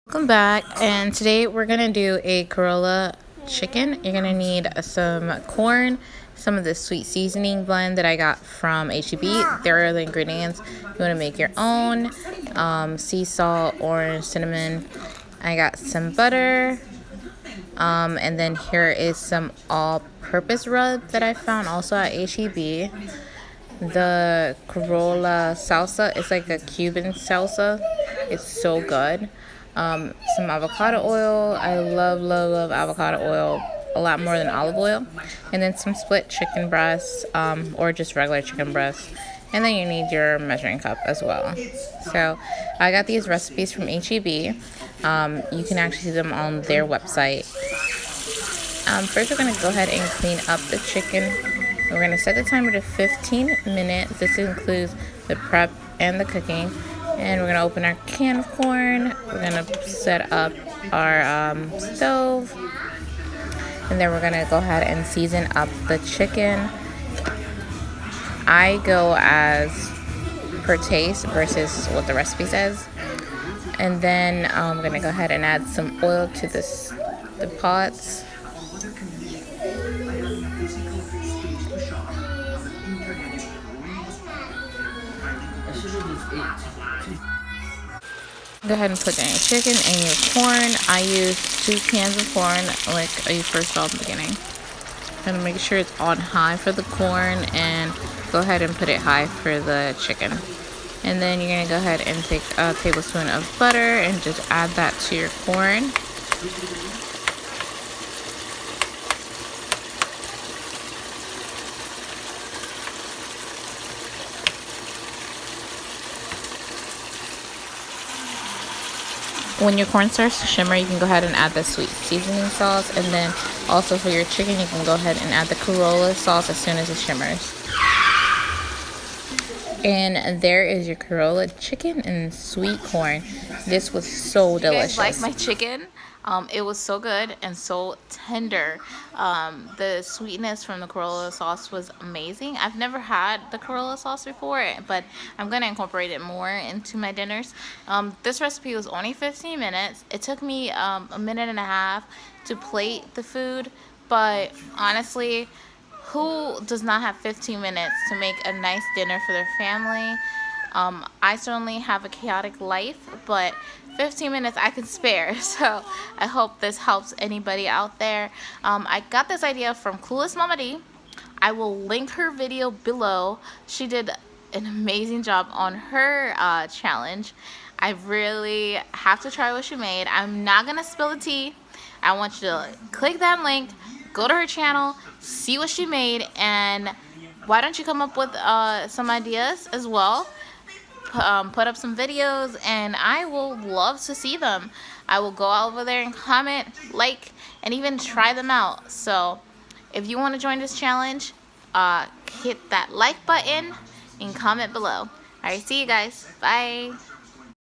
Welcome back, and today we're gonna do a Corolla chicken. You're gonna need some corn, some of the sweet seasoning blend that I got from HEB. There are the ingredients. You want to make your own. Sea salt, orange, cinnamon. I got some butter, and then here is some all-purpose rub that I found also at HEB. The Corolla salsa is like a Cuban salsa. It's so good. Some avocado oil. I love avocado oil a lot more than olive oil. And then some split chicken breasts, or just regular chicken breasts. And then you need your measuring cup as well. So I got these recipes from HEB. You can actually see them on their website. First we're going to go ahead and clean up the chicken. We're going to set the timer to 15 minutes. This includes the prep and the cooking. And we're going to open our can of corn. We're going to set up our stove. And then we're going to go ahead and season up the chicken. I go as per taste versus what the recipe says. And then I'm going to go ahead and add some oil to the pots. Go ahead and put in your chicken and your corn. I use 2 cans of corn like you first saw in the beginning. And make sure it's on high for the corn, and go ahead and put it high for the chicken. And then you're going to go ahead and take a tablespoon of butter and just add that to your corn. When your corn starts to shimmer, you can go ahead and add the sweet seasoning sauce. And then also for your chicken, you can go ahead and add the Corolla sauce as soon as it shimmers. And there is your Corolla chicken and sweet corn. This was so delicious. You guys like my chicken? It was so good and so tender. The sweetness from the Corolla sauce was amazing. I've never had the Corolla sauce before, but I'm going to incorporate it more into my dinners. This recipe was only 15 minutes. It took me a minute and a half to plate the food, but honestly, who does not have 15 minutes to make a nice dinner for their family? I certainly have a chaotic life, but 15 minutes I can spare. So I hope this helps anybody out there. I got this idea from Clueless Mama D. I will link her video below. She did an amazing job on her challenge. I really have to try what she made. I'm not gonna spill the tea. I want you to click that link, go to her channel, see what she made, and why don't you come up with some ideas as well? Put up some videos, and I will love to see them. I will go over there and comment, like, and even try them out. So if you want to join this challenge, hit that like button and comment below. Alright, see you guys. Bye.